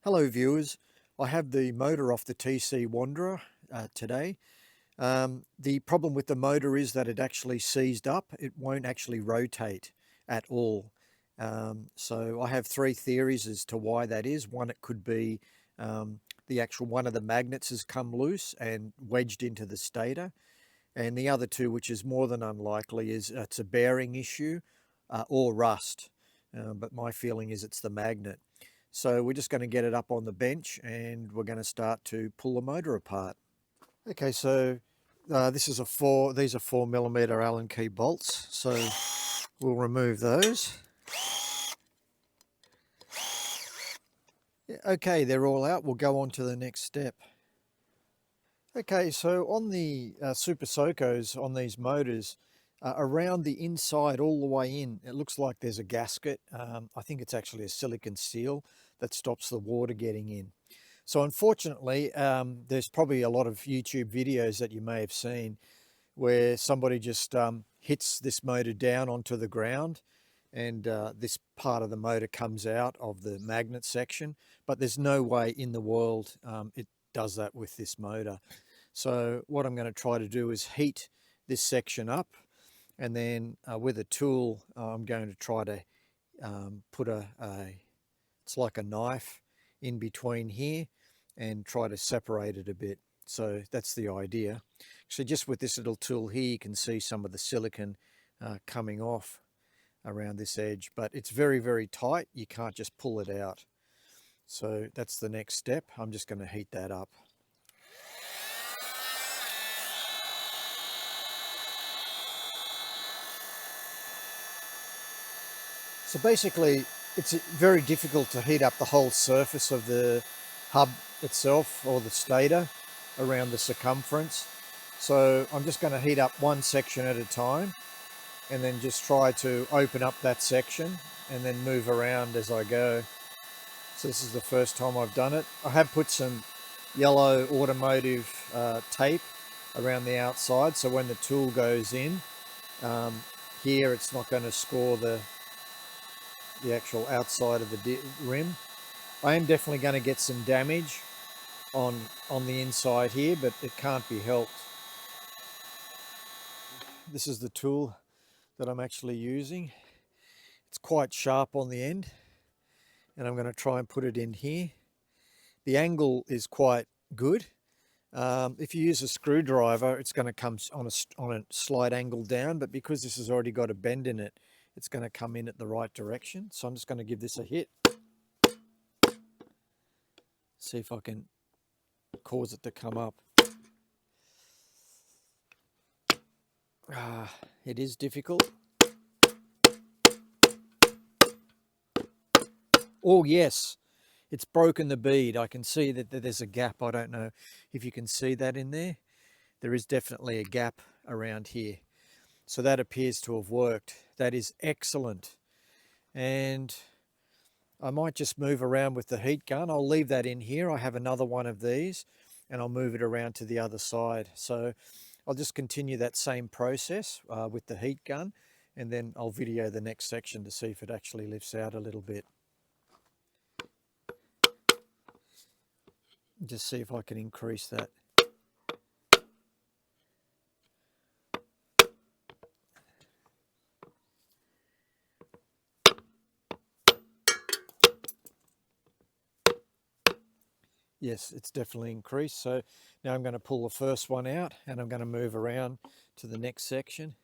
Hello viewers, I have the motor off the TC Wanderer today. The problem with the motor is that it actually seized up. It won't actually rotate at all. So I have three theories as to why that is. One, it could be the actual one of the magnets has come loose and wedged into the stator. And the other two, which is more than unlikely, is it's a bearing issue or rust. But my feeling is it's the magnet. So we're just going to get it up on the bench and we're going to start to pull the motor apart. Okay, so these are 4mm Allen key bolts. So we'll remove those. Yeah, okay, they're all out. We'll go on to the next step. Okay, so on the Super Socos, on these motors, around the inside all the way in, it looks like there's a gasket. I think it's actually a silicon seal that stops the water getting in. So unfortunately, there's probably a lot of YouTube videos that you may have seen where somebody just hits this motor down onto the ground and this part of the motor comes out of the magnet section, but there's no way in the world it does that with this motor. So what I'm going to try to do is heat this section up, and then with a tool I'm going to try to put it's like a knife in between here and try to separate it a bit. So that's the idea. So just with this little tool here you can see some of the silicon coming off around this edge, but it's very, very tight. You can't just pull it out. So that's the next step. I'm just going to heat that up. So basically it's very difficult to heat up the whole surface of the hub itself or the stator around the circumference. So I'm just going to heat up one section at a time and then just try to open up that section and then move around as I go. So this is the first time I've done it. I have put some yellow automotive tape around the outside, so when the tool goes in here it's not going to score the actual outside of the rim. I am definitely going to get some damage on the inside here, but it can't be helped. This is the tool that I'm actually using. It's quite sharp on the end, and I'm going to try and put it in here. The angle is quite good. If you use a screwdriver, it's going to come on a slight angle down, but because this has already got a bend in it, it's going to come in at the right direction. So I'm just going to give this a hit. See if I can cause it to come up. It is difficult. Oh yes, it's broken the bead. I can see that there's a gap. I don't know if you can see that in there. There is definitely a gap around here. So that appears to have worked. That is excellent. And I might just move around with the heat gun. I'll leave that in here. I have another one of these and I'll move it around to the other side. So I'll just continue that same process with the heat gun, and then I'll video the next section to see if it actually lifts out a little bit. Just see if I can increase that. Yes, it's definitely increased. So now I'm going to pull the first one out and I'm going to move around to the next section.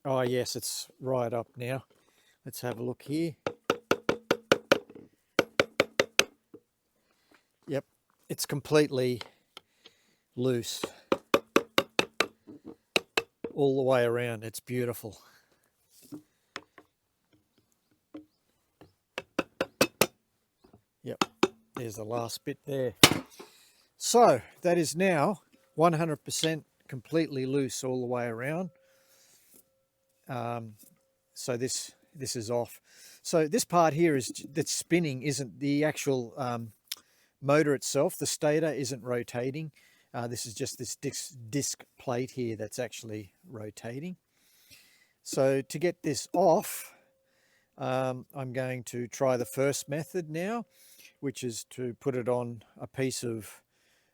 Oh yes, it's right up now. Let's have a look here. Yep, it's completely loose all the way around. It's beautiful. Yep, there's the last bit there. So that is now 100% completely loose all the way around. So this is off. So this part here that's spinning isn't the actual motor itself. The stator isn't rotating. This is just this disc plate here that's actually rotating. So to get this off, I'm going to try the first method now, which is to put it on a piece of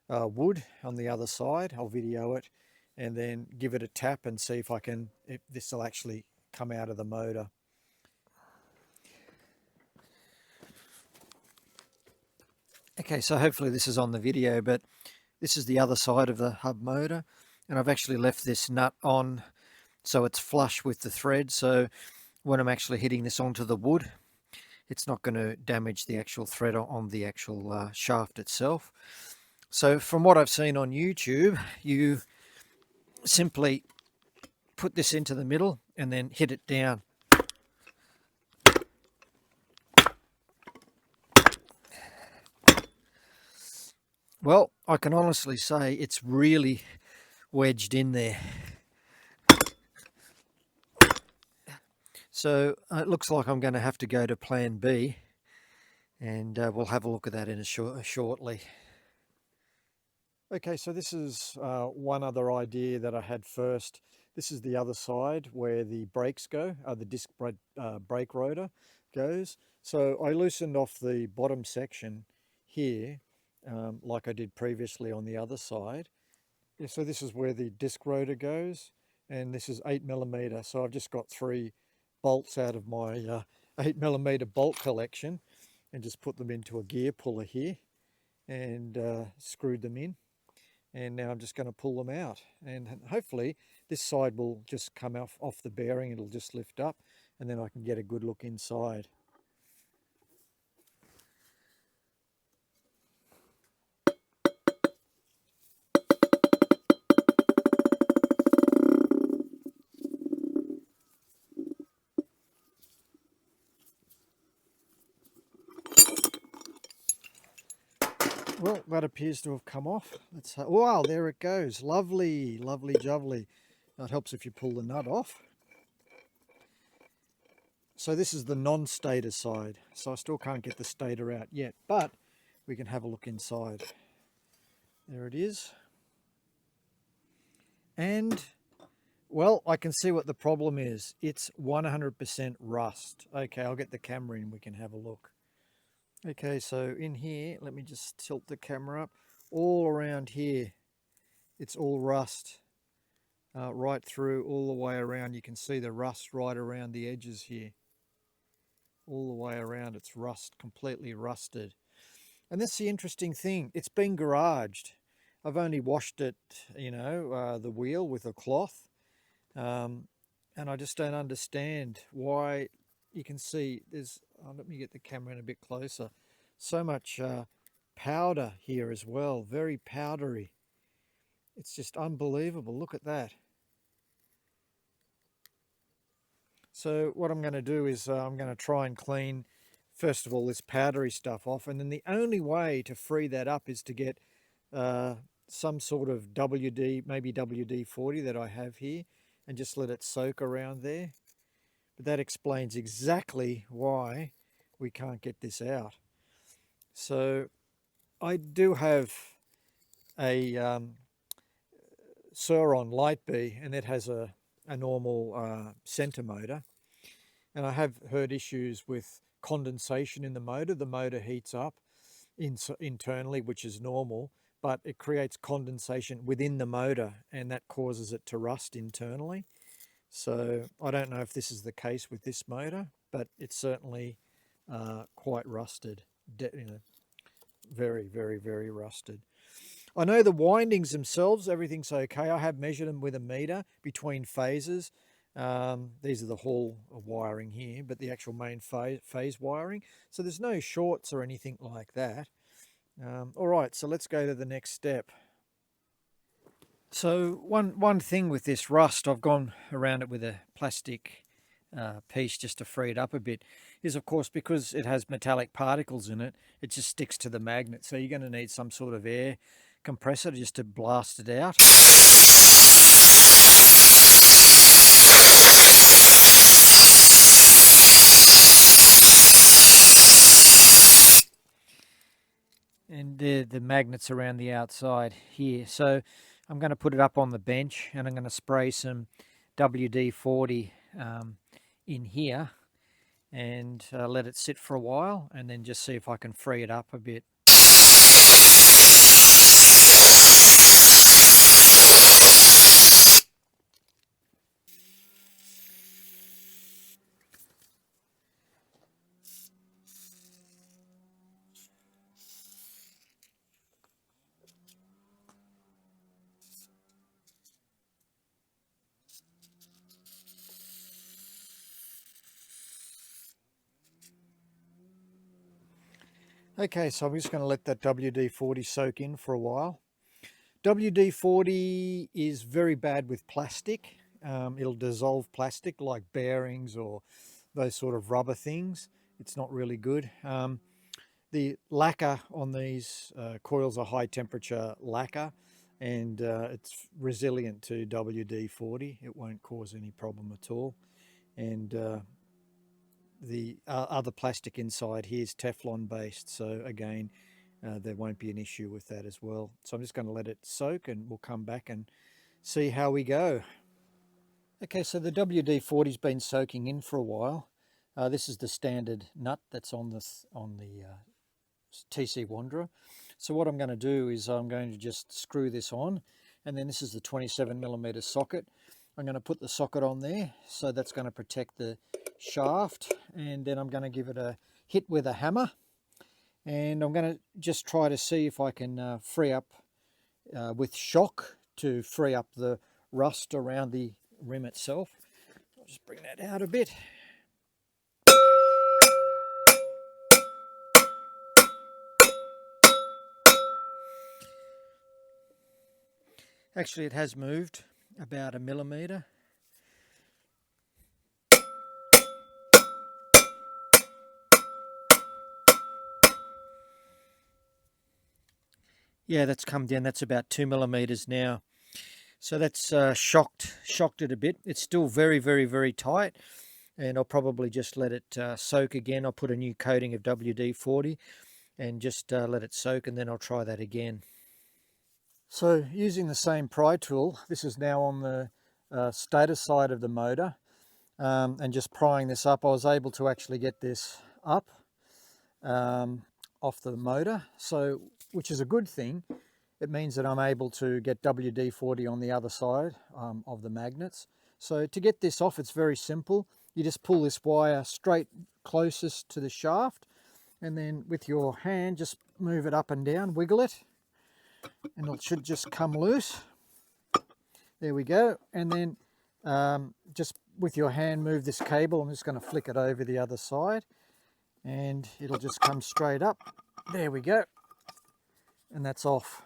wood on the other side. I'll video it and then give it a tap and see if this will actually come out of the motor. Okay, so hopefully this is on the video, but this is the other side of the hub motor, and I've actually left this nut on so it's flush with the thread, so when I'm actually hitting this onto the wood, it's not going to damage the actual thread on the actual shaft itself. So from what I've seen on YouTube, you simply put this into the middle and then hit it down. Well, I can honestly say it's really wedged in there. So it looks like I'm going to have to go to plan B, and we'll have a look at that in shortly. Okay, so this is one other idea that I had first. This is the other side where the brakes go, the disc brake rotor goes. So I loosened off the bottom section here, like I did previously on the other side. Yeah, so this is where the disc rotor goes, and this is 8mm. So I've just got 3 bolts out of my 8mm bolt collection and just put them into a gear puller here and screwed them in. And now I'm just going to pull them out, and hopefully this side will just come off the bearing. It'll just lift up, and then I can get a good look inside. Well, that appears to have come off. Wow, there it goes. Lovely, lovely jubbly. That helps if you pull the nut off. So this is the non-stator side. So I still can't get the stator out yet, but we can have a look inside. There it is. And, well, I can see what the problem is. It's 100% rust. Okay, I'll get the camera in, we can have a look. Okay, so in here, let me just tilt the camera up. All around here, it's all rust. Right through, all the way around. You can see the rust right around the edges here. All the way around, it's rust, completely rusted. And that's the interesting thing. It's been garaged. I've only washed it, the wheel with a cloth. And I just don't understand why. You can see there's, let me get the camera in a bit closer. So much powder here as well, very powdery. It's just unbelievable. Look at that. So what I'm going to do is I'm going to try and clean, first of all, this powdery stuff off. And then the only way to free that up is to get some sort of WD, maybe WD-40 that I have here, and just let it soak around there. But that explains exactly why we can't get this out. So I do have a Suron Light B, and it has a normal center motor. And I have heard issues with condensation in the motor. The motor heats up internally, which is normal, but it creates condensation within the motor, and that causes it to rust internally. So I don't know if this is the case with this motor, but it's certainly quite rusted, very, very, very rusted. I know the windings themselves, everything's okay. I have measured them with a meter between phases. These are the hall wiring here, but the actual main phase wiring. So there's no shorts or anything like that. All right, so let's go to the next step. So one thing with this rust, I've gone around it with a plastic piece just to free it up a bit, is of course because it has metallic particles in it, it just sticks to the magnet. So you're going to need some sort of air compressor just to blast it out. And the magnets around the outside here. So I'm going to put it up on the bench, and I'm going to spray some WD-40 in here, and let it sit for a while, and then just see if I can free it up a bit. Okay, so I'm just going to let that WD-40 soak in for a while. WD-40 is very bad with plastic. It'll dissolve plastic like bearings or those sort of rubber things. It's not really good. The lacquer on these coils are high temperature lacquer, and it's resilient to WD-40. It won't cause any problem at all. And the other plastic inside here is Teflon based, so again there won't be an issue with that as well. So I'm just going to let it soak, and we'll come back and see how we go. Okay, so the WD-40's been soaking in for a while. This is the standard nut that's on the TC Wanderer. So what I'm going to do is I'm going to just screw this on, and then this is the 27mm socket. I'm going to put the socket on there, so that's going to protect the shaft, and then I'm going to give it a hit with a hammer, and I'm going to just try to see if I can free up with shock to free up the rust around the rim itself. I'll just bring that out a bit. Actually, it has moved about 1 millimeter. Yeah, that's come down. That's about 2 millimeters now. So that's shocked it a bit. It's still very, very, very tight, and I'll probably just let it soak again. I'll put a new coating of WD-40 and just let it soak, and then I'll try that again. So using the same pry tool, this is now on the stator side of the motor, and just prying this up, I was able to actually get this up off the motor, so which is a good thing. It means that I'm able to get WD-40 on the other side of the magnets. So to get this off, it's very simple. You just pull this wire straight closest to the shaft, and then with your hand just move it up and down, wiggle it, and it should just come loose. There we go. And then just with your hand move this cable. I'm just going to flick it over the other side, and it'll just come straight up. There we go, and that's off.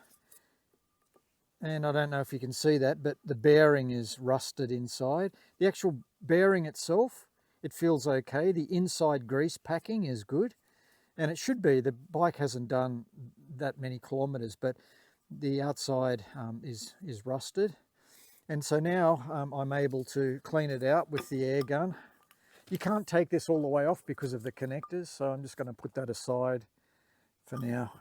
And I don't know if you can see that, but the bearing is rusted inside. The actual bearing itself, it feels okay. The inside grease packing is good, and it should be. The bike hasn't done that many kilometers, but the outside is rusted. And so now I'm able to clean it out with the air gun. You can't take this all the way off because of the connectors, so I'm just going to put that aside for now.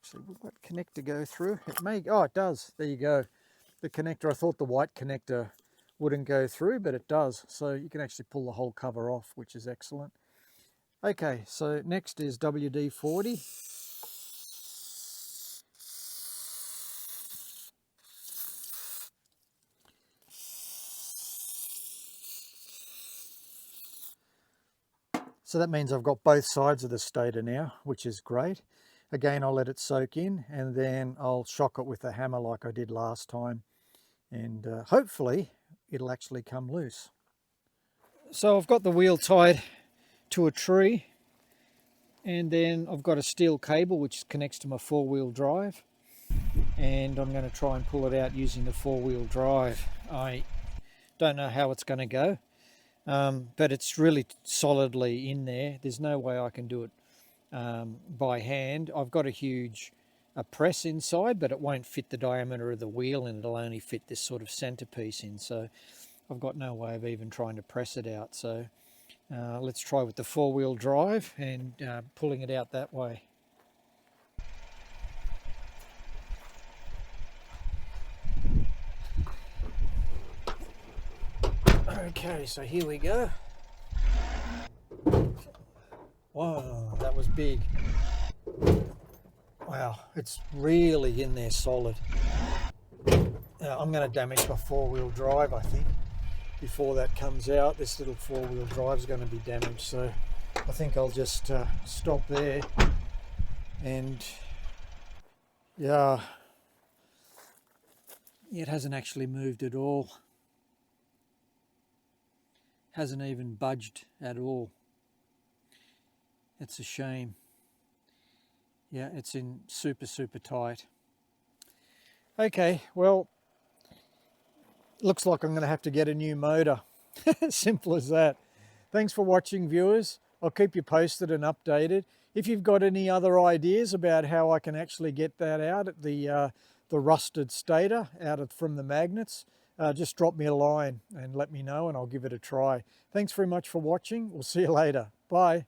Actually, will that connector go through? It may. Oh, it does. There you go. The connector, I thought the white connector wouldn't go through, but it does. So you can actually pull the whole cover off, which is excellent. Okay, so next is WD-40. So that means I've got both sides of the stator now, which is great. Again, I'll let it soak in, and then I'll shock it with a hammer like I did last time, and hopefully it'll actually come loose. So I've got the wheel tied to a tree, and then I've got a steel cable which connects to my four-wheel drive, and I'm going to try and pull it out using the four-wheel drive. I don't know how it's going to go, but it's really solidly in there. There's no way I can do it by hand. I've got a huge press inside, but it won't fit the diameter of the wheel, and it'll only fit this sort of centerpiece in, so I've got no way of even trying to press it out. So let's try with the four-wheel drive and pulling it out that way. Okay, so here we go. Whoa, that was big. Wow, it's really in there solid. I'm going to damage my four-wheel drive, I think. Before that comes out, this little four-wheel drive is going to be damaged. So I think I'll just stop there. And yeah, it hasn't actually moved at all. Hasn't even budged at all. It's a shame. Yeah, it's in super, super tight. Okay, well, looks like I'm going to have to get a new motor. Simple as that. Thanks for watching, viewers. I'll keep you posted and updated. If you've got any other ideas about how I can actually get that out at the rusted stator from the magnets, just drop me a line and let me know and I'll give it a try. Thanks very much for watching. We'll see you later. Bye.